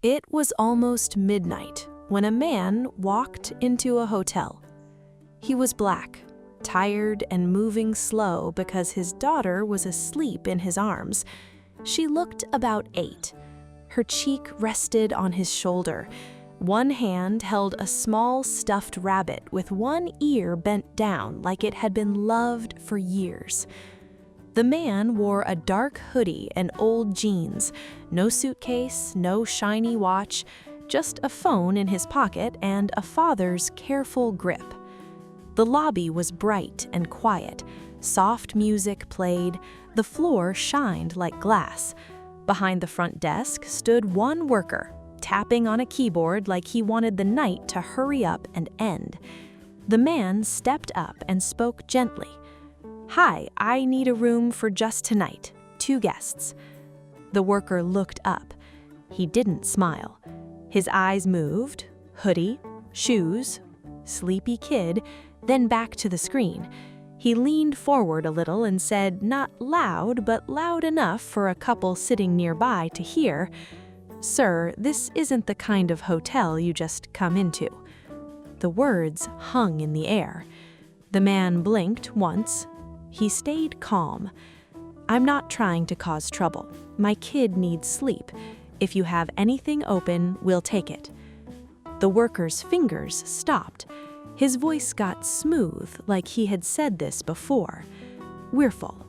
It was almost midnight when a man walked into a hotel. He was black, tired and moving slow because his daughter was asleep in his arms. She looked about 8. Her cheek rested on his shoulder. One hand held a small stuffed rabbit with one ear bent down like it had been loved for years. The man wore a dark hoodie and old jeans, no suitcase, no shiny watch, just a phone in his pocket and a father's careful grip. The lobby was bright and quiet. Soft music played. The floor shined like glass. Behind the front desk stood one worker, tapping on a keyboard like he wanted the night to hurry up and end. The man stepped up and spoke gently. "Hi, I need a room for just tonight. 2 guests." The worker looked up. He didn't smile. His eyes moved, hoodie, shoes, sleepy kid, then back to the screen. He leaned forward a little and said, not loud, but loud enough for a couple sitting nearby to hear, "Sir, this isn't the kind of hotel you just come into." The words hung in the air. The man blinked once. He stayed calm. "I'm not trying to cause trouble. My kid needs sleep. If you have anything open, we'll take it." The worker's fingers stopped. His voice got smooth, like he had said this before. "We're full."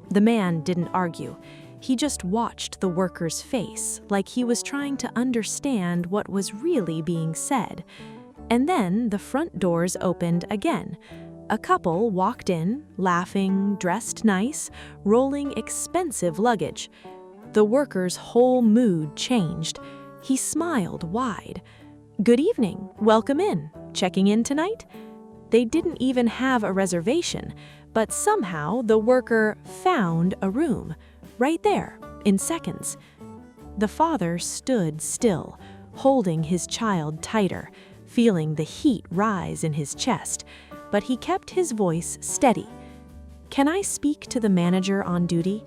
The man didn't argue. He just watched the worker's face, like he was trying to understand what was really being said. And then the front doors opened again. A couple walked in, laughing, dressed nice, rolling expensive luggage. The worker's whole mood changed. He smiled wide. "Good evening. Welcome in. Checking in tonight?" They didn't even have a reservation, but somehow the worker found a room, right there, in seconds. The father stood still, holding his child tighter, feeling the heat rise in his chest, but he kept his voice steady. "Can I speak to the manager on duty?"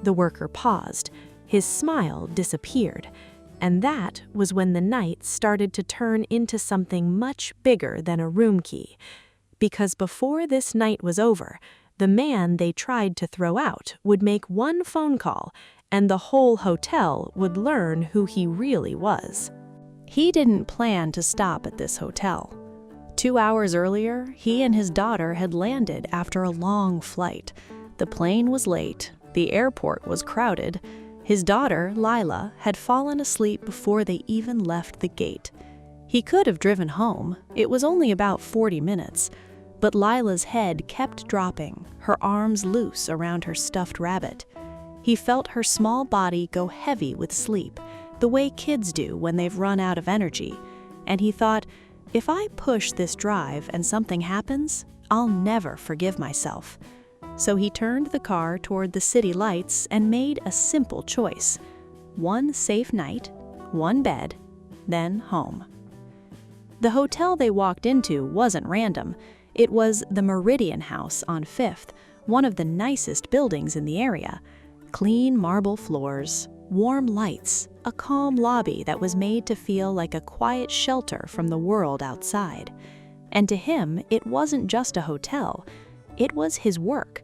The worker paused. His smile disappeared. And that was when the night started to turn into something much bigger than a room key. Because before this night was over, the man they tried to throw out would make one phone call, and the whole hotel would learn who he really was. He didn't plan to stop at this hotel. 2 hours earlier, he and his daughter had landed after a long flight. The plane was late, the airport was crowded. His daughter, Lila, had fallen asleep before they even left the gate. He could have driven home. It was only about 40 minutes. But Lila's head kept dropping, her arms loose around her stuffed rabbit. He felt her small body go heavy with sleep, the way kids do when they've run out of energy. And he thought, if I push this drive and something happens, I'll never forgive myself. So he turned the car toward the city lights and made a simple choice. One safe night, one bed, then home. The hotel they walked into wasn't random. It was the Meridian House on 5th, one of the nicest buildings in the area. Clean marble floors, warm lights, a calm lobby that was made to feel like a quiet shelter from the world outside. And to him, it wasn't just a hotel. It was his work.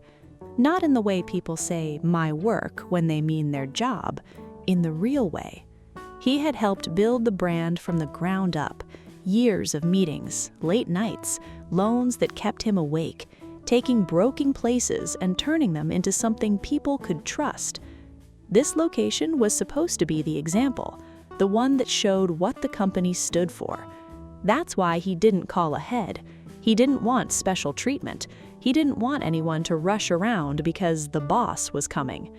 Not in the way people say, my work, when they mean their job. In the real way. He had helped build the brand from the ground up. Years of meetings, late nights, loans that kept him awake, taking broken places and turning them into something people could trust. This location was supposed to be the example, the one that showed what the company stood for. That's why he didn't call ahead. He didn't want special treatment. He didn't want anyone to rush around because the boss was coming.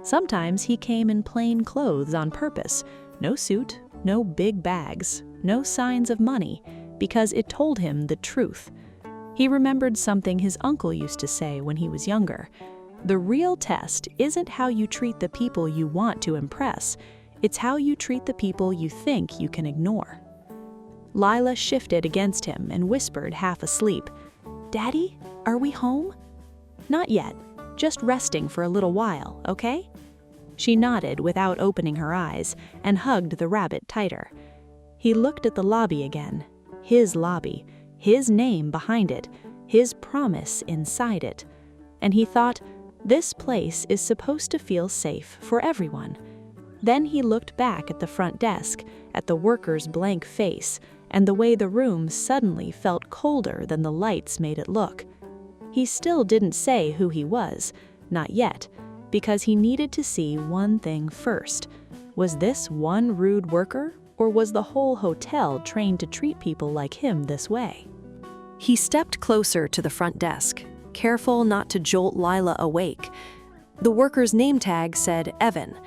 Sometimes he came in plain clothes on purpose. No suit, no big bags, no signs of money, because it told him the truth. He remembered something his uncle used to say when he was younger. The real test isn't how you treat the people you want to impress. It's how you treat the people you think you can ignore. Lila shifted against him and whispered half asleep, "Daddy, are we home?" "Not yet. Just resting for a little while, okay?" She nodded without opening her eyes and hugged the rabbit tighter. He looked at the lobby again. His lobby, his name behind it, his promise inside it. And he thought, this place is supposed to feel safe for everyone. Then he looked back at the front desk, at the worker's blank face, and the way the room suddenly felt colder than the lights made it look. He still didn't say who he was, not yet, because he needed to see one thing first. Was this one rude worker, or was the whole hotel trained to treat people like him this way? He stepped closer to the front desk, careful not to jolt Lila awake. The worker's name tag said Evan.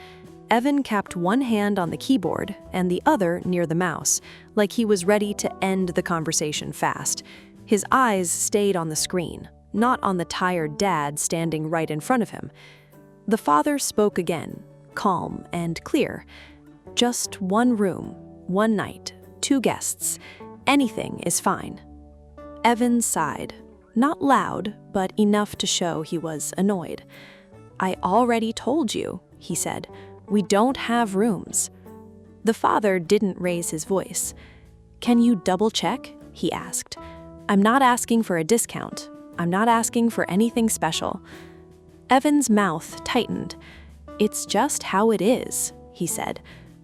Evan kept one hand on the keyboard and the other near the mouse, like he was ready to end the conversation fast. His eyes stayed on the screen, not on the tired dad standing right in front of him. The father spoke again, calm and clear. Just one room, one night, 2 guests. Anything is fine. Evan sighed, not loud, but enough to show he was annoyed. I already told you, he said. We don't have rooms. The father didn't raise his voice. Can you double check? He asked. I'm not asking for a discount. I'm not asking for anything special. Evan's mouth tightened. It's just how it is, he said.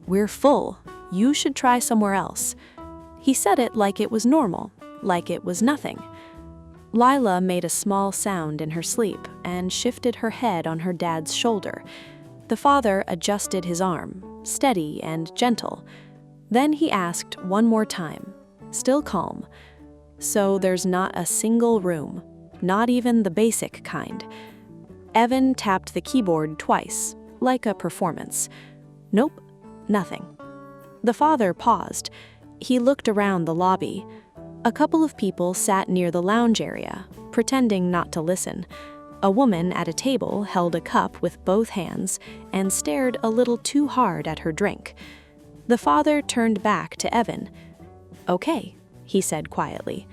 We're full. You should try somewhere else. He said it like it was normal, like it was nothing. Lila made a small sound in her sleep and shifted her head on her dad's shoulder. The father adjusted his arm, steady and gentle. Then he asked one more time, still calm. So there's not a single room, not even the basic kind. Evan tapped the keyboard twice, like a performance. Nope, nothing. The father paused. He looked around the lobby. A couple of people sat near the lounge area, pretending not to listen. A woman at a table held a cup with both hands and stared a little too hard at her drink. The father turned back to Evan. Okay, he said quietly.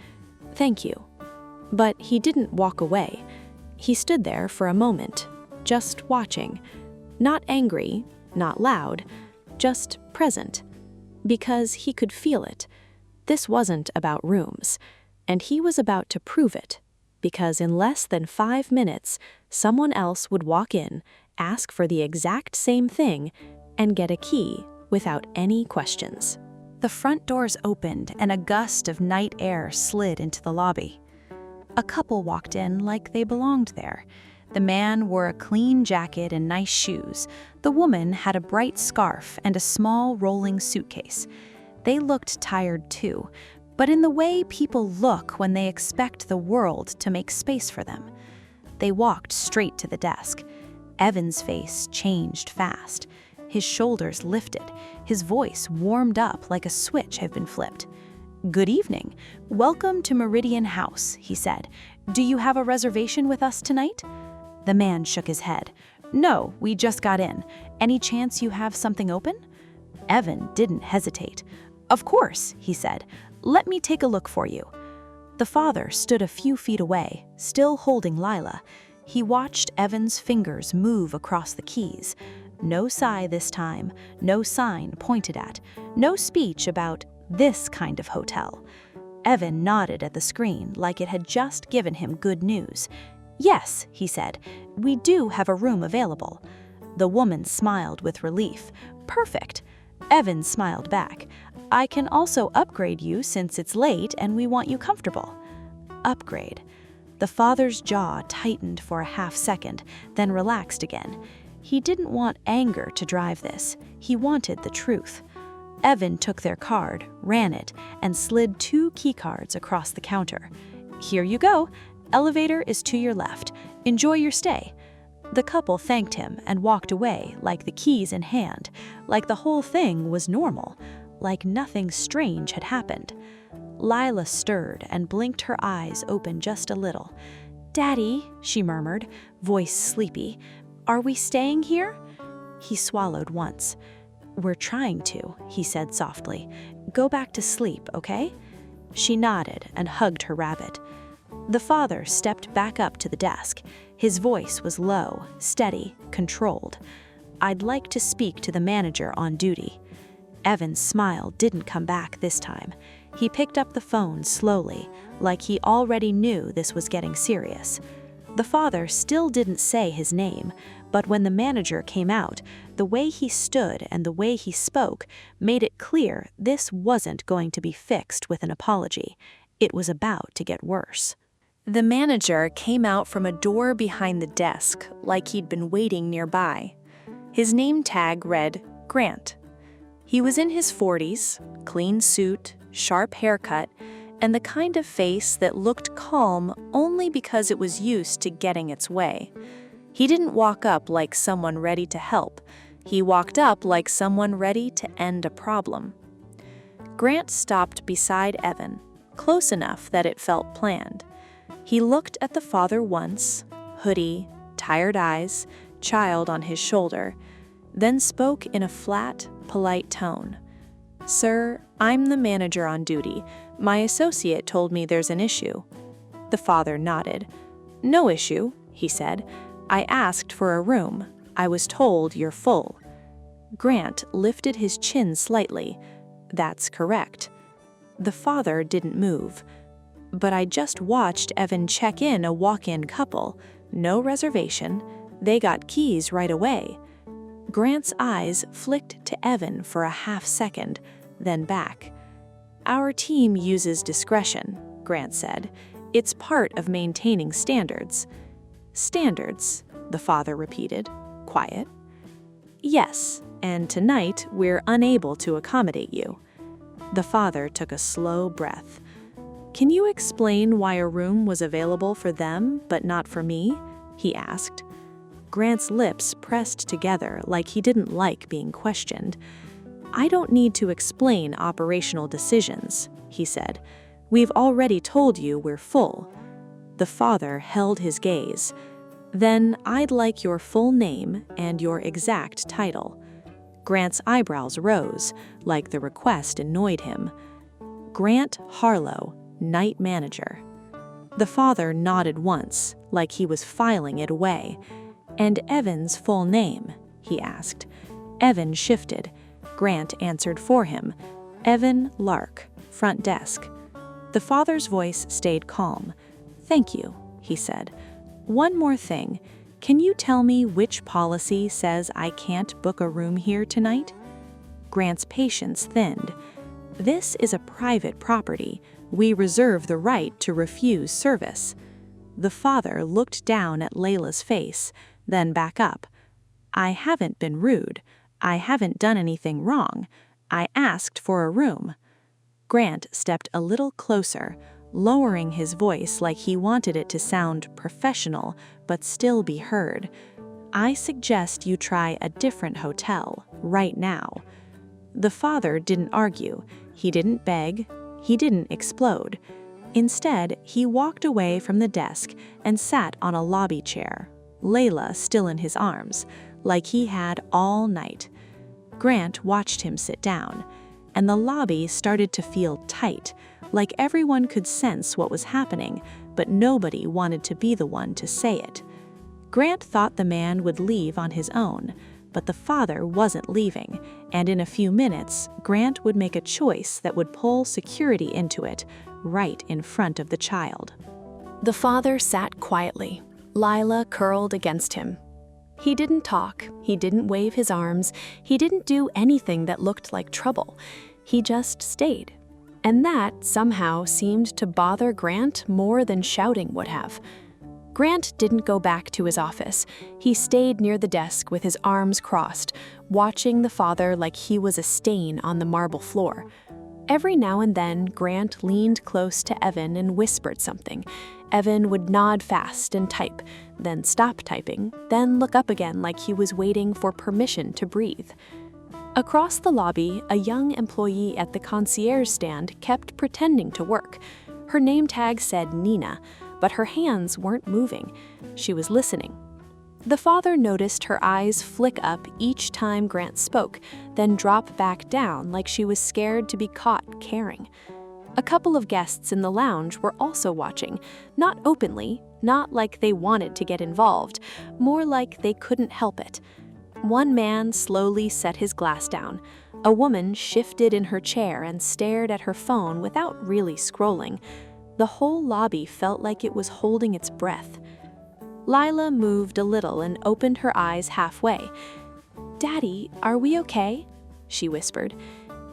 Thank you. But he didn't walk away. He stood there for a moment, just watching. Not angry, not loud, just present. Because he could feel it. This wasn't about rooms, and he was about to prove it. Because in less than 5 minutes, someone else would walk in, ask for the exact same thing, and get a key without any questions. The front doors opened and a gust of night air slid into the lobby. A couple walked in like they belonged there. The man wore a clean jacket and nice shoes. The woman had a bright scarf and a small rolling suitcase. They looked tired too, but in the way people look when they expect the world to make space for them. They walked straight to the desk. Evan's face changed fast. His shoulders lifted. His voice warmed up like a switch had been flipped. Good evening. Welcome to Meridian House, he said. Do you have a reservation with us tonight? The man shook his head. No, we just got in. Any chance you have something open? Evan didn't hesitate. Of course, he said. Let me take a look for you. The father stood a few feet away, still holding Lila. He watched Evan's fingers move across the keys. No sigh this time, no sign pointed at, no speech about this kind of hotel. Evan nodded at the screen like it had just given him good news. Yes, he said, we do have a room available. The woman smiled with relief. Perfect. Evan smiled back. I can also upgrade you since it's late and we want you comfortable. Upgrade. The father's jaw tightened for a half second, then relaxed again. He didn't want anger to drive this. He wanted the truth. Evan took their card, ran it, and slid 2 keycards across the counter. Here you go. Elevator is to your left. Enjoy your stay. The couple thanked him and walked away like the keys in hand, like the whole thing was normal, like nothing strange had happened. Lila stirred and blinked her eyes open just a little. Daddy, she murmured, voice sleepy, are we staying here? He swallowed once. We're trying to, he said softly. Go back to sleep, okay? She nodded and hugged her rabbit. The father stepped back up to the desk. His voice was low, steady, controlled. "I'd like to speak to the manager on duty." Evan's smile didn't come back this time. He picked up the phone slowly, like he already knew this was getting serious. The father still didn't say his name, but when the manager came out, the way he stood and the way he spoke made it clear this wasn't going to be fixed with an apology. It was about to get worse. The manager came out from a door behind the desk, like he'd been waiting nearby. His name tag read Grant. He was in his 40s, clean suit, sharp haircut, and the kind of face that looked calm only because it was used to getting its way. He didn't walk up like someone ready to help. He walked up like someone ready to end a problem. Grant stopped beside Evan, close enough that it felt planned. He looked at the father once, hoodie, tired eyes, child on his shoulder, then spoke in a flat, polite tone. "Sir, I'm the manager on duty. My associate told me there's an issue." The father nodded. "No issue," he said. "I asked for a room. I was told you're full." Grant lifted his chin slightly. "That's correct." The father didn't move. "But I just watched Evan check in a walk-in couple. No reservation. They got keys right away." Grant's eyes flicked to Evan for a half second, then back. "Our team uses discretion," Grant said. "It's part of maintaining standards." "Standards," the father repeated, quiet. "Yes, and tonight we're unable to accommodate you." The father took a slow breath. "Can you explain why a room was available for them but not for me?" he asked. Grant's lips pressed together like he didn't like being questioned. "I don't need to explain operational decisions," he said. "We've already told you we're full." The father held his gaze. "Then I'd like your full name and your exact title." Grant's eyebrows rose, like the request annoyed him. "Grant Harlow, night manager." The father nodded once, like he was filing it away. "And Evan's full name?" he asked. Evan shifted. Grant answered for him. "Evan Lark, front desk." The father's voice stayed calm. "Thank you," he said. "One more thing. Can you tell me which policy says I can't book a room here tonight?" Grant's patience thinned. "This is a private property. We reserve the right to refuse service." The father looked down at Layla's face, then back up. "I haven't been rude. I haven't done anything wrong. I asked for a room." Grant stepped a little closer, lowering his voice like he wanted it to sound professional but still be heard. "I suggest you try a different hotel, right now." The father didn't argue. He didn't beg. He didn't explode. Instead, he walked away from the desk and sat on a lobby chair, Layla still in his arms, like he had all night. Grant watched him sit down, and the lobby started to feel tight, like everyone could sense what was happening, but nobody wanted to be the one to say it. Grant thought the man would leave on his own, but the father wasn't leaving, and in a few minutes, Grant would make a choice that would pull security into it, right in front of the child. The father sat quietly, Lila curled against him. He didn't talk, he didn't wave his arms, he didn't do anything that looked like trouble. He just stayed. And that somehow seemed to bother Grant more than shouting would have. Grant didn't go back to his office. He stayed near the desk with his arms crossed, watching the father like he was a stain on the marble floor. Every now and then, Grant leaned close to Evan and whispered something. Evan would nod fast and type, then stop typing, then look up again like he was waiting for permission to breathe. Across the lobby, a young employee at the concierge stand kept pretending to work. Her name tag said Nina, but her hands weren't moving. She was listening. The father noticed her eyes flick up each time Grant spoke, then drop back down like she was scared to be caught caring. A couple of guests in the lounge were also watching, not openly, not like they wanted to get involved, more like they couldn't help it. One man slowly set his glass down. A woman shifted in her chair and stared at her phone without really scrolling. The whole lobby felt like it was holding its breath. Lila moved a little and opened her eyes halfway. "Daddy, are we okay?" she whispered.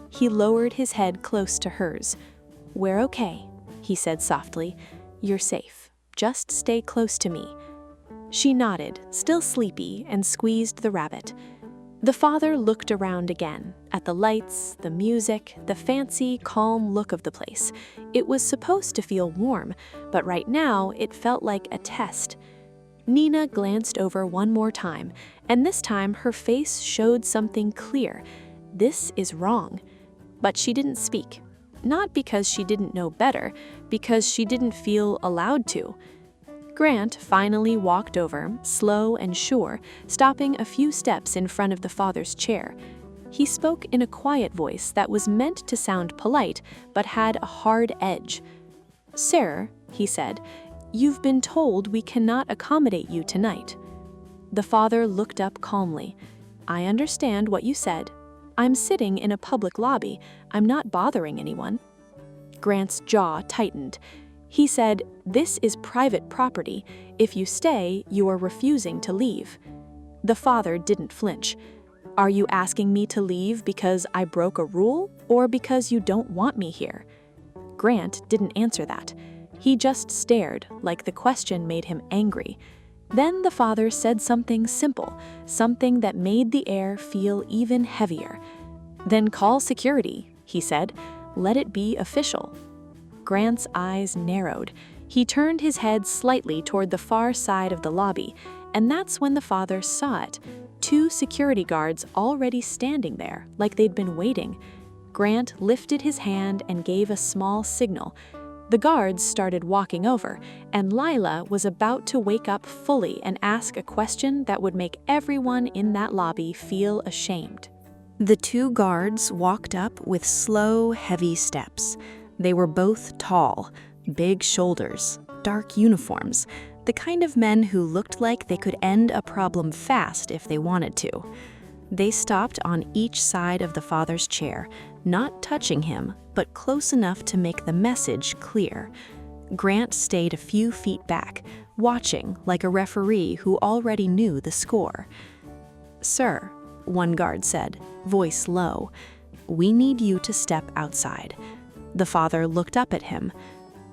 He lowered his head close to hers. "We're okay," he said softly. "You're safe. Just stay close to me." She nodded, still sleepy, and squeezed the rabbit. The father looked around again, at the lights, the music, the fancy, calm look of the place. It was supposed to feel warm, but right now it felt like a test. Nina glanced over one more time, and this time her face showed something clear. This is wrong. But she didn't speak. Not because she didn't know better, because she didn't feel allowed to. Grant finally walked over, slow and sure, stopping a few steps in front of the father's chair. He spoke in a quiet voice that was meant to sound polite, but had a hard edge. "Sir," he said, "you've been told we cannot accommodate you tonight." The father looked up calmly. "I understand what you said. I'm sitting in a public lobby. I'm not bothering anyone." Grant's jaw tightened. He said, "This is private property. If you stay, you are refusing to leave." The father didn't flinch. "Are you asking me to leave because I broke a rule, or because you don't want me here?" Grant didn't answer that. He just stared, like the question made him angry. Then the father said something simple, something that made the air feel even heavier. "Then call security," he said. "Let it be official." Grant's eyes narrowed. He turned his head slightly toward the far side of the lobby, and that's when the father saw it. 2 security guards already standing there, like they'd been waiting. Grant lifted his hand and gave a small signal. The guards started walking over, and Lila was about to wake up fully and ask a question that would make everyone in that lobby feel ashamed. The 2 guards walked up with slow, heavy steps. They were both tall, big shoulders, dark uniforms, the kind of men who looked like they could end a problem fast if they wanted to. They stopped on each side of the father's chair, not touching him, but close enough to make the message clear. Grant stayed a few feet back, watching like a referee who already knew the score. "Sir," one guard said, voice low, "we need you to step outside." The father looked up at him.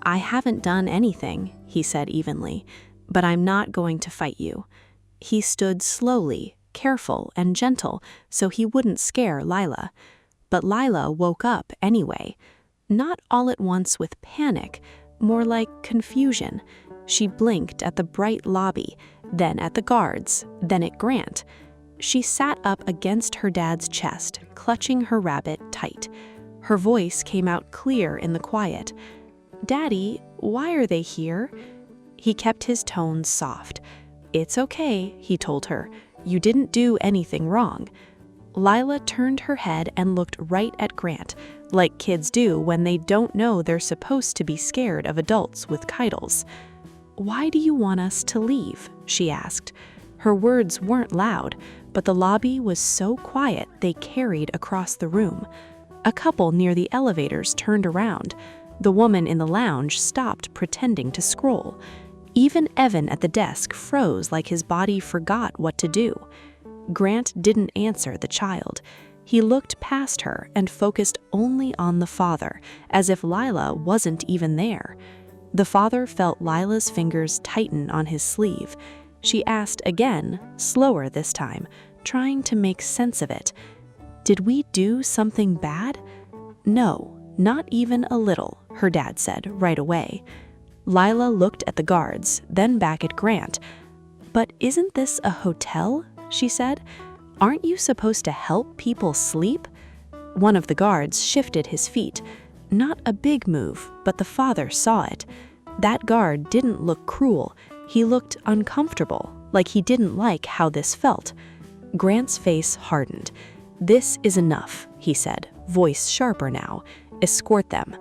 "I haven't done anything," he said evenly, "but I'm not going to fight you." He stood slowly, careful and gentle, so he wouldn't scare Lila. But Lila woke up anyway. Not all at once with panic, more like confusion. She blinked at the bright lobby, then at the guards, then at Grant. She sat up against her dad's chest, clutching her rabbit tight. Her voice came out clear in the quiet. "Daddy, why are they here?" He kept his tone soft. "It's okay," he told her. "You didn't do anything wrong." Lila turned her head and looked right at Grant, like kids do when they don't know they're supposed to be scared of adults with titles. "Why do you want us to leave?" she asked. Her words weren't loud, but the lobby was so quiet they carried across the room. A couple near the elevators turned around. The woman in the lounge stopped pretending to scroll. Even Evan at the desk froze like his body forgot what to do. Grant didn't answer the child. He looked past her and focused only on the father, as if Lila wasn't even there. The father felt Lila's fingers tighten on his sleeve. She asked again, slower this time, trying to make sense of it. "Did we do something bad?" "No, not even a little," her dad said right away. Lila looked at the guards, then back at Grant. "But isn't this a hotel?" she said. "Aren't you supposed to help people sleep?" One of the guards shifted his feet. Not a big move, but the father saw it. That guard didn't look cruel. He looked uncomfortable, like he didn't like how this felt. Grant's face hardened. "This is enough," he said, voice sharper now. "Escort them."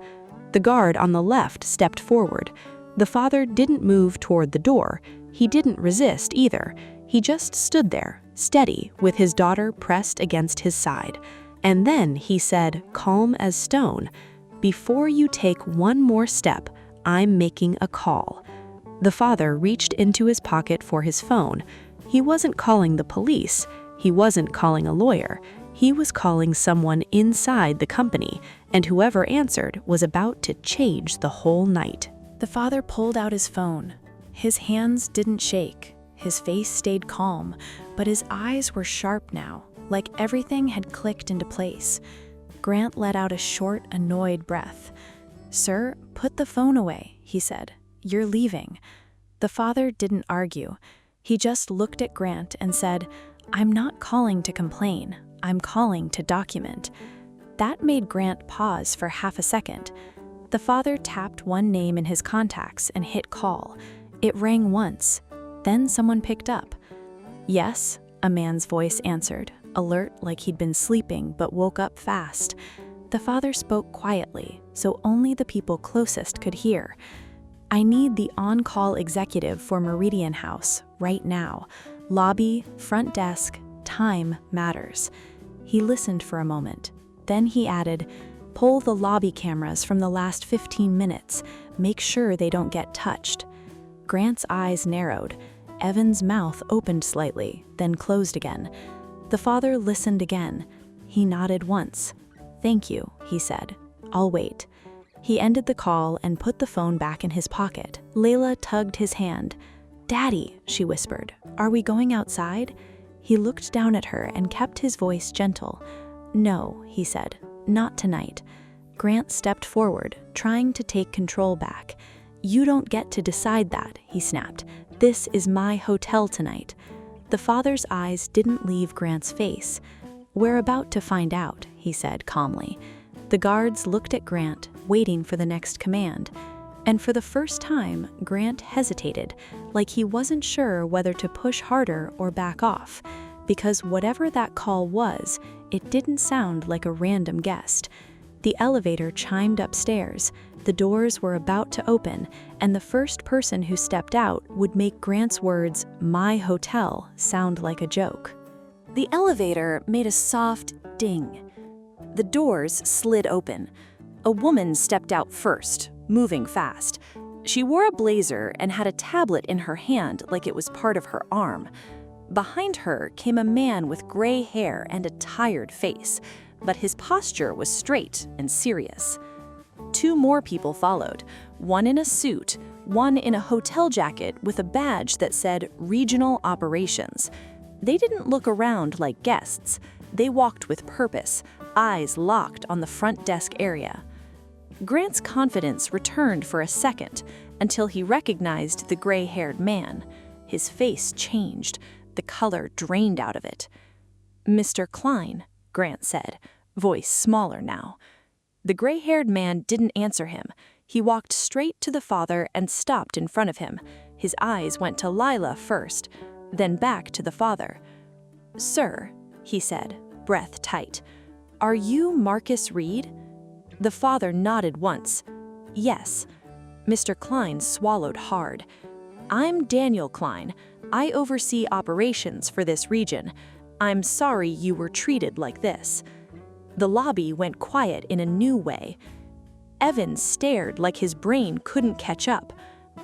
The guard on the left stepped forward. The father didn't move toward the door. He didn't resist either. He just stood there, steady, with his daughter pressed against his side. And then he said, calm as stone, "Before you take one more step, I'm making a call." The father reached into his pocket for his phone. He wasn't calling the police. He wasn't calling a lawyer. He was calling someone inside the company, and whoever answered was about to change the whole night. The father pulled out his phone. His hands didn't shake. His face stayed calm, but his eyes were sharp now, like everything had clicked into place. Grant let out a short, annoyed breath. "Sir, put the phone away," he said. "You're leaving." The father didn't argue. He just looked at Grant and said, "I'm not calling to complain. I'm calling to document." That made Grant pause for half a second. The father tapped one name in his contacts and hit call. It rang once. Then someone picked up. "Yes," a man's voice answered, alert like he'd been sleeping but woke up fast. The father spoke quietly, so only the people closest could hear. "I need the on-call executive for Meridian House, right now. Lobby, front desk, time matters." He listened for a moment. Then he added, "Pull the lobby cameras from the last 15 minutes. Make sure they don't get touched." Grant's eyes narrowed. Evan's mouth opened slightly, then closed again. The father listened again. He nodded once. "Thank you," he said. "I'll wait." He ended the call and put the phone back in his pocket. Layla tugged his hand. "Daddy," she whispered, "are we going outside?" He looked down at her and kept his voice gentle. "No," he said, "not tonight." Grant stepped forward, trying to take control back. "You don't get to decide that," he snapped. "This is my hotel tonight." The father's eyes didn't leave Grant's face. "We're about to find out," he said calmly. The guards looked at Grant, waiting for the next command. And for the first time, Grant hesitated, like he wasn't sure whether to push harder or back off. Because whatever that call was, it didn't sound like a random guest. The elevator chimed upstairs, the doors were about to open, and the first person who stepped out would make Grant's words, "my hotel," sound like a joke. The elevator made a soft ding. The doors slid open. A woman stepped out first, moving fast. She wore a blazer and had a tablet in her hand like it was part of her arm. Behind her came a man with gray hair and a tired face, but his posture was straight and serious. Two more people followed, one in a suit, one in a hotel jacket with a badge that said Regional Operations. They didn't look around like guests. They walked with purpose, eyes locked on the front desk area. Grant's confidence returned for a second until he recognized the gray-haired man. His face changed. The color drained out of it. "Mr. Klein," Grant said, voice smaller now. The gray-haired man didn't answer him. He walked straight to the father and stopped in front of him. His eyes went to Lila first, then back to the father. "Sir," he said, breath tight, "are you Marcus Reed?" The father nodded once. "Yes." Mr. Klein swallowed hard. "I'm Daniel Klein. I oversee operations for this region. I'm sorry you were treated like this." The lobby went quiet in a new way. Evan stared like his brain couldn't catch up.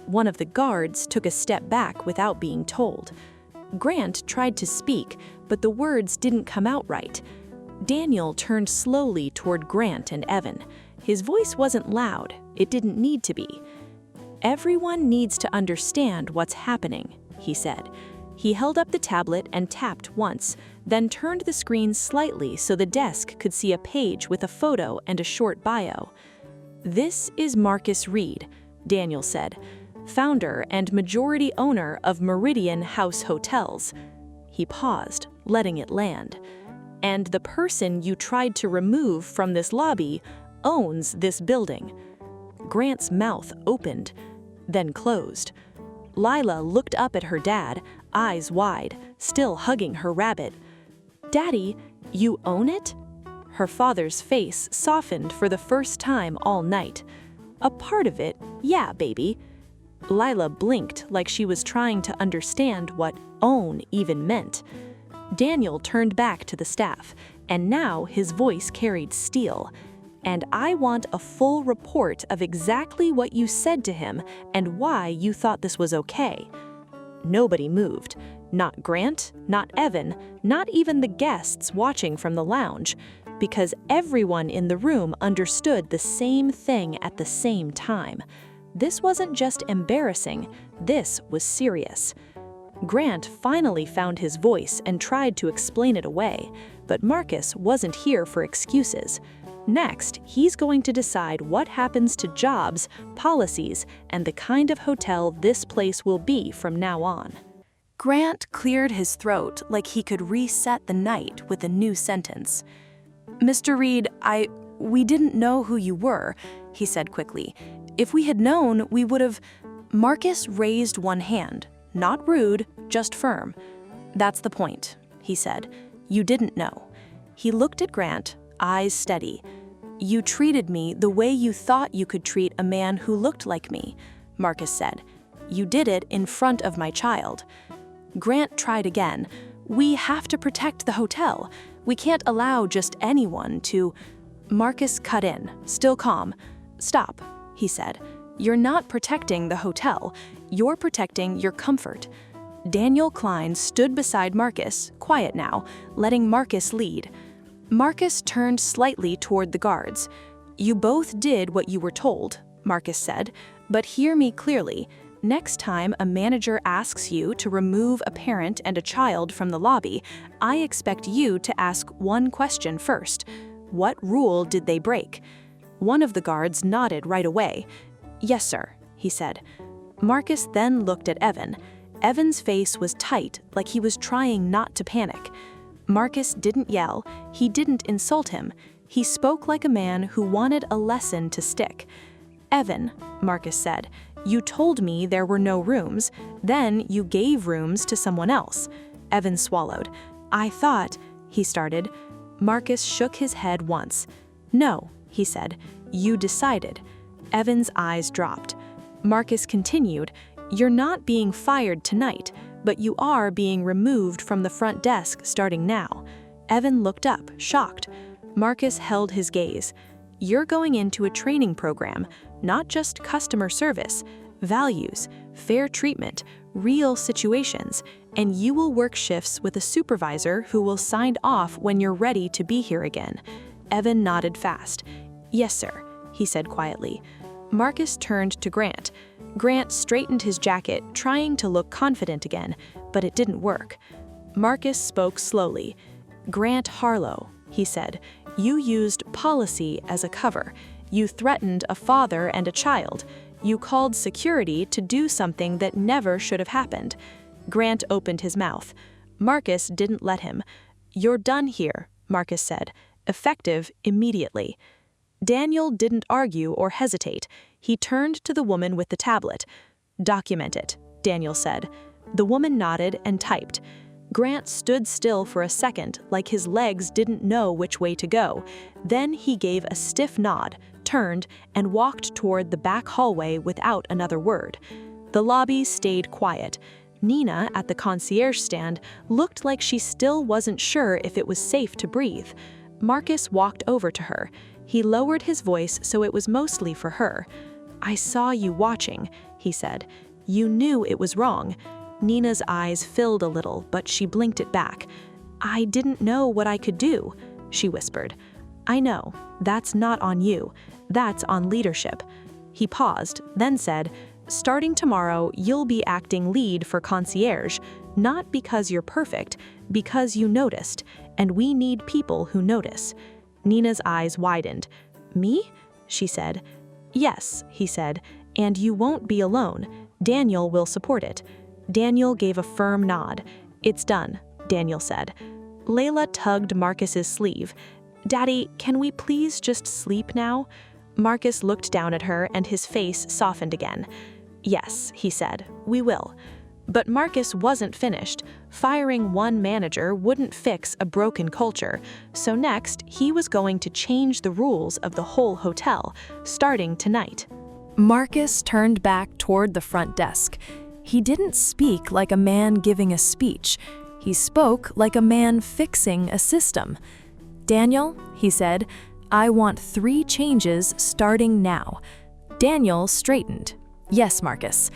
One of the guards took a step back without being told. Grant tried to speak, but the words didn't come out right. Daniel turned slowly toward Grant and Evan. His voice wasn't loud. It didn't need to be. "Everyone needs to understand what's happening," he said. He held up the tablet and tapped once, then turned the screen slightly so the desk could see a page with a photo and a short bio. "This is Marcus Reed," Daniel said, "founder and majority owner of Meridian House Hotels." He paused, letting it land. "And the person you tried to remove from this lobby owns this building." Grant's mouth opened, then closed. Lila looked up at her dad, eyes wide, still hugging her rabbit. "Daddy, you own it?" Her father's face softened for the first time all night. "A part of it, yeah, baby." Lila blinked like she was trying to understand what own even meant. Daniel turned back to the staff, and now his voice carried steel. "And I want a full report of exactly what you said to him and why you thought this was okay." Nobody moved. Not Grant, not Evan, not even the guests watching from the lounge, because everyone in the room understood the same thing at the same time. This wasn't just embarrassing, this was serious. Grant finally found his voice and tried to explain it away, but Marcus wasn't here for excuses. Next, he's going to decide what happens to jobs, policies, and the kind of hotel this place will be from now on. Grant cleared his throat like he could reset the night with a new sentence. "Mr. Reed, we didn't know who you were," he said quickly. "If we had known, we would have—" Marcus raised one hand, not rude, just firm. "That's the point," he said. "You didn't know." He looked at Grant, eyes steady. "You treated me the way you thought you could treat a man who looked like me," Marcus said. "You did it in front of my child." Grant tried again. "We have to protect the hotel. We can't allow just anyone to—" Marcus cut in, still calm. "Stop," he said. "You're not protecting the hotel. You're protecting your comfort." Daniel Klein stood beside Marcus, quiet now, letting Marcus lead. Marcus turned slightly toward the guards. "You both did what you were told," Marcus said, "but hear me clearly. Next time a manager asks you to remove a parent and a child from the lobby, I expect you to ask one question first. What rule did they break?" One of the guards nodded right away. "Yes, sir," he said. Marcus then looked at Evan. Evan's face was tight, like he was trying not to panic. Marcus didn't yell, he didn't insult him. He spoke like a man who wanted a lesson to stick. "Evan," Marcus said, "you told me there were no rooms, then you gave rooms to someone else." Evan swallowed. "I thought," he started. Marcus shook his head once. "No," he said, "you decided." Evan's eyes dropped. Marcus continued, "You're not being fired tonight, but you are being removed from the front desk starting now." Evan looked up, shocked. Marcus held his gaze. "You're going into a training program, not just customer service, values, fair treatment, real situations, and you will work shifts with a supervisor who will sign off when you're ready to be here again." Evan nodded fast. "Yes, sir," he said quietly. Marcus turned to Grant. Grant straightened his jacket, trying to look confident again, but it didn't work. Marcus spoke slowly. "Grant Harlow," he said, "you used policy as a cover. You threatened a father and a child. You called security to do something that never should have happened." Grant opened his mouth. Marcus didn't let him. "You're done here," Marcus said, effective immediately. Daniel didn't argue or hesitate. He turned to the woman with the tablet. "Document it," Daniel said. The woman nodded and typed. Grant stood still for a second, like his legs didn't know which way to go. Then he gave a stiff nod, turned, and walked toward the back hallway without another word. The lobby stayed quiet. Nina, at the concierge stand, looked like she still wasn't sure if it was safe to breathe. Marcus walked over to her. He lowered his voice so it was mostly for her. "I saw you watching," he said. "You knew it was wrong." Nina's eyes filled a little, but she blinked it back. "I didn't know what I could do," she whispered. "I know. That's not on you. That's on leadership." He paused, then said, "Starting tomorrow, you'll be acting lead for concierge, not because you're perfect, because you noticed, and we need people who notice." Nina's eyes widened. "Me?" she said. "Yes," he said, "and you won't be alone. Daniel will support it." Daniel gave a firm nod. "It's done," Daniel said. Layla tugged Marcus's sleeve. "Daddy, can we please just sleep now?" Marcus looked down at her and his face softened again. "Yes," he said, "we will." But Marcus wasn't finished. Firing one manager wouldn't fix a broken culture, so next he was going to change the rules of the whole hotel, starting tonight. Marcus turned back toward the front desk. He didn't speak like a man giving a speech. He spoke like a man fixing a system. "Daniel," he said, "I want 3 changes starting now." Daniel straightened. "Yes, Marcus."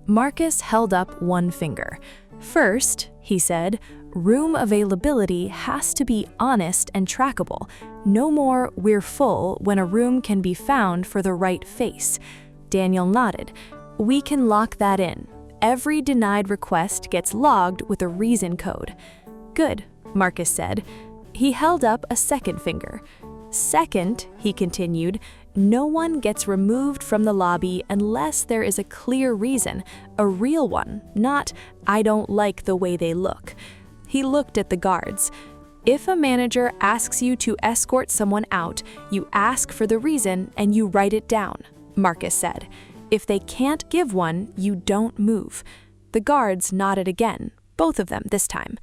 Marcus held up one finger. "First," he said, "room availability has to be honest and trackable. No more 'we're full' when a room can be found for the right face." Daniel nodded. "We can lock that in. Every denied request gets logged with a reason code." "Good," Marcus said. He held up a second finger. "Second," he continued, "no one gets removed from the lobby unless there is a clear reason, a real one, not 'I don't like the way they look.'" He looked at the guards. "If a manager asks you to escort someone out, you ask for the reason and you write it down," Marcus said. "If they can't give one, you don't move." The guards nodded again, both of them this time.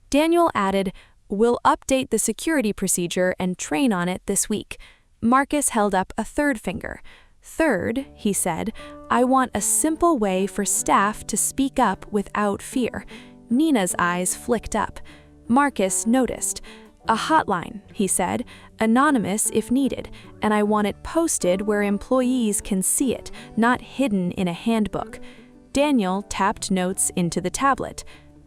Daniel added, "We'll update the security procedure and train on it this week." Marcus held up a third finger. "Third," he said, "I want a simple way for staff to speak up without fear." Nina's eyes flicked up. Marcus noticed. "A hotline," he said, "anonymous if needed, and I want it posted where employees can see it, not hidden in a handbook." Daniel tapped notes into the tablet.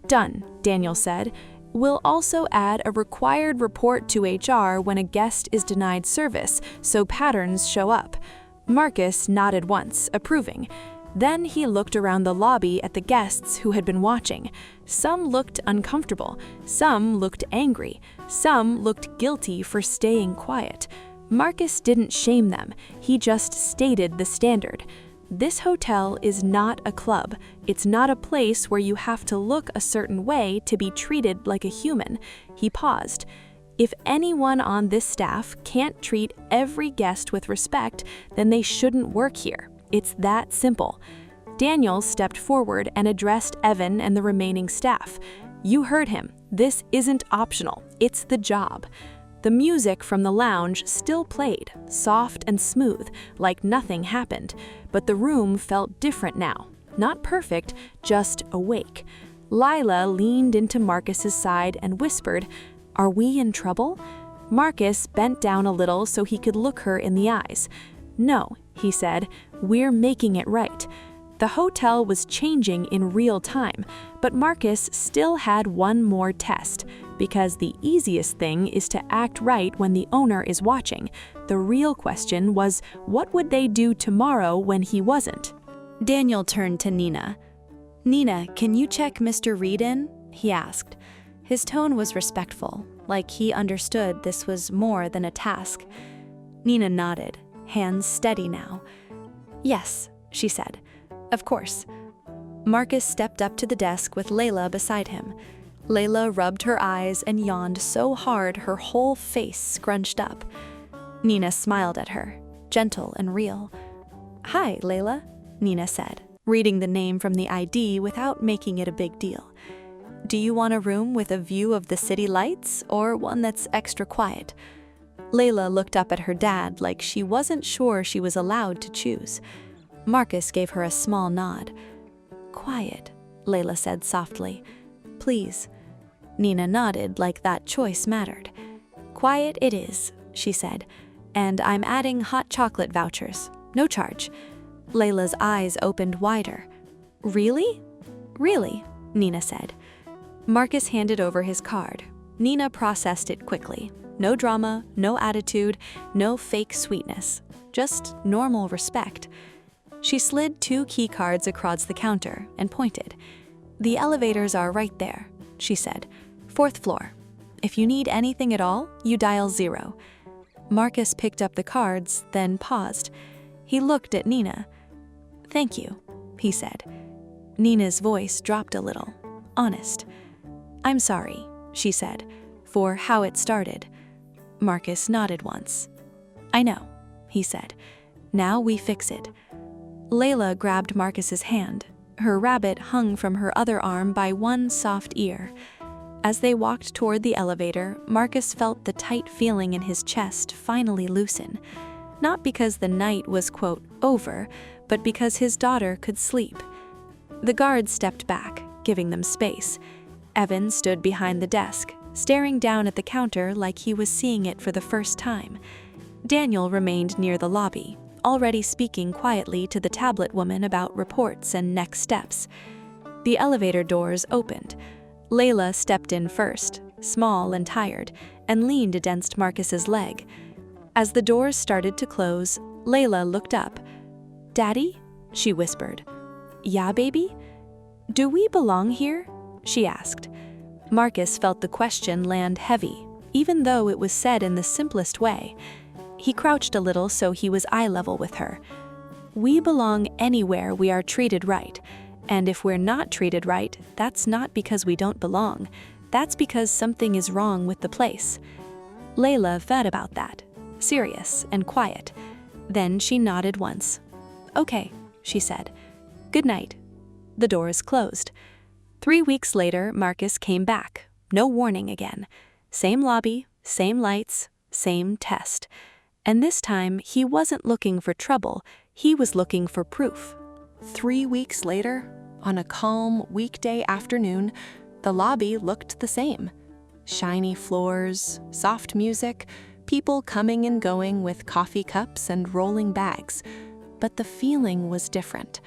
"Done," Daniel said. "We'll also add a required report to HR when a guest is denied service, so patterns show up." Marcus nodded once, approving. Then he looked around the lobby at the guests who had been watching. Some looked uncomfortable, some looked angry, some looked guilty for staying quiet. Marcus didn't shame them, he just stated the standard. This hotel is not a club. It's not a place where you have to look a certain way to be treated like a human. He paused. If anyone on this staff can't treat every guest with respect, then they shouldn't work here. It's that simple. Daniel stepped forward and addressed Evan and the remaining staff. "You heard him. This isn't optional. It's the job." The music from the lounge still played, soft and smooth, like nothing happened, but the room felt different now. Not perfect, just awake. Lila leaned into Marcus's side and whispered, "Are we in trouble?" Marcus bent down a little so he could look her in the eyes. "No," he said, "we're making it right." The hotel was changing in real time, but Marcus still had one more test, because the easiest thing is to act right when the owner is watching. The real question was, what would they do tomorrow when he wasn't? Daniel turned to Nina. "Nina, can you check Mr. Reed in?" he asked. His tone was respectful, like he understood this was more than a task. Nina nodded, hands steady now. "Yes," she said. "Of course." Marcus stepped up to the desk with Layla beside him. Layla rubbed her eyes and yawned so hard her whole face scrunched up. Nina smiled at her, gentle and real. "Hi, Layla," Nina said, reading the name from the ID without making it a big deal. "Do you want a room with a view of the city lights or one that's extra quiet?" Layla looked up at her dad like she wasn't sure she was allowed to choose. Marcus gave her a small nod. "Quiet," Layla said softly. "Please." Nina nodded like that choice mattered. "Quiet it is," she said, "and I'm adding hot chocolate vouchers. No charge." Layla's eyes opened wider. "Really?" "Really," Nina said. Marcus handed over his card. Nina processed it quickly. No drama, no attitude, no fake sweetness. Just normal respect. She slid 2 key cards across the counter and pointed. "The elevators are right there," she said. "4th floor. If you need anything at all, you dial 0. Marcus picked up the cards, then paused. He looked at Nina. "Thank you," he said. Nina's voice dropped a little, honest. "I'm sorry," she said, "for how it started." Marcus nodded once. "I know," he said. "Now we fix it." Layla grabbed Marcus's hand. Her rabbit hung from her other arm by one soft ear. As they walked toward the elevator, Marcus felt the tight feeling in his chest finally loosen. Not because the night was, quote, over, but because his daughter could sleep. The guards stepped back, giving them space. Evan stood behind the desk, staring down at the counter like he was seeing it for the first time. Daniel remained near the lobby, already speaking quietly to the tablet woman about reports and next steps. The elevator doors opened. Layla stepped in first, small and tired, and leaned against Marcus's leg. As the doors started to close, Layla looked up. "Daddy?" she whispered. "Yeah, baby?" "Do we belong here?" she asked. Marcus felt the question land heavy, even though it was said in the simplest way. He crouched a little so he was eye level with her. "We belong anywhere we are treated right. And if we're not treated right, that's not because we don't belong. That's because something is wrong with the place." Layla thought about that, serious and quiet. Then she nodded once. "Okay," she said. "Good night." The doors closed. 3 weeks later, Marcus came back. No warning again. Same lobby, same lights, same test. And this time, he wasn't looking for trouble. He was looking for proof. 3 weeks later, on a calm weekday afternoon, the lobby looked the same. Shiny floors, soft music, people coming and going with coffee cups and rolling bags. But the feeling was different.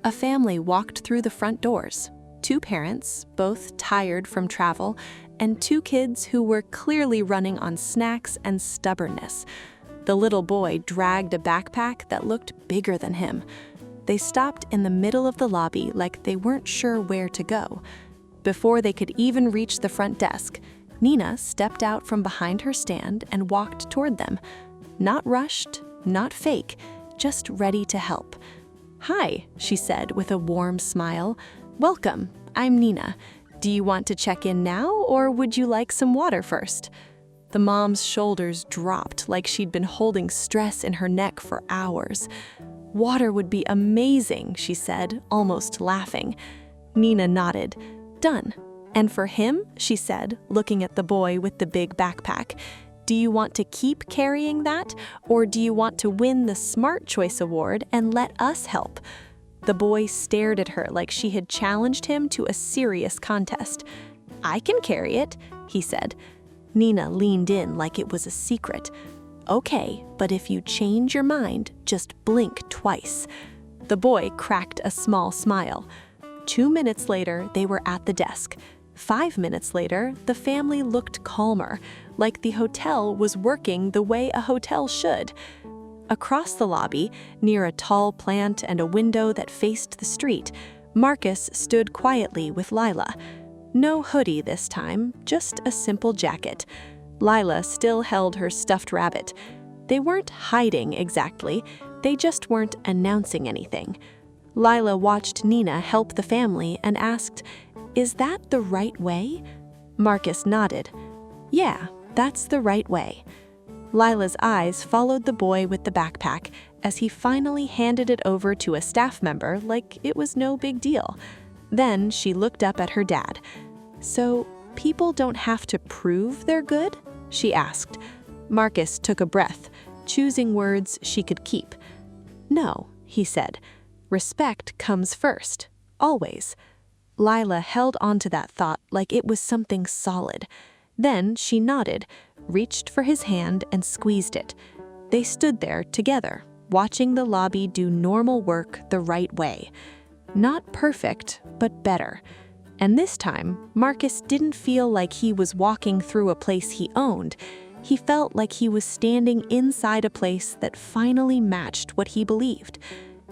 A family walked through the front doors. 2 parents, both tired from travel, and 2 kids who were clearly running on snacks and stubbornness. The little boy dragged a backpack that looked bigger than him. They stopped in the middle of the lobby like they weren't sure where to go. Before they could even reach the front desk, Nina stepped out from behind her stand and walked toward them. Not rushed, not fake, just ready to help. "Hi," she said with a warm smile. "Welcome, I'm Nina. Do you want to check in now, or would you like some water first?" The mom's shoulders dropped like she'd been holding stress in her neck for hours. "Water would be amazing," she said, almost laughing. Nina nodded. "Done. And for him," she said, looking at the boy with the big backpack, "do you want to keep carrying that, or do you want to win the Smart Choice Award and let us help?" The boy stared at her like she had challenged him to a serious contest. "I can carry it," he said. Nina leaned in like it was a secret. "Okay, but if you change your mind, just blink twice." The boy cracked a small smile. 2 minutes later, they were at the desk. 5 minutes later, the family looked calmer, like the hotel was working the way a hotel should. Across the lobby, near a tall plant and a window that faced the street, Marcus stood quietly with Lila. No hoodie this time, just a simple jacket. Lila still held her stuffed rabbit. They weren't hiding exactly, they just weren't announcing anything. Lila watched Nina help the family and asked, "Is that the right way?" Marcus nodded. "Yeah, that's the right way." Lila's eyes followed the boy with the backpack as he finally handed it over to a staff member like it was no big deal. Then she looked up at her dad. "So, people don't have to prove they're good?" she asked. Marcus took a breath, choosing words she could keep. "No," he said. "Respect comes first, always." Lila held onto that thought like it was something solid. Then she nodded, reached for his hand and squeezed it. They stood there together, watching the lobby do normal work the right way. Not perfect, but better. And this time, Marcus didn't feel like he was walking through a place he owned. He felt like he was standing inside a place that finally matched what he believed.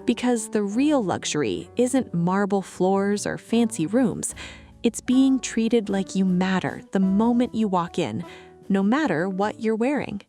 Because the real luxury isn't marble floors or fancy rooms. It's being treated like you matter the moment you walk in, no matter what you're wearing.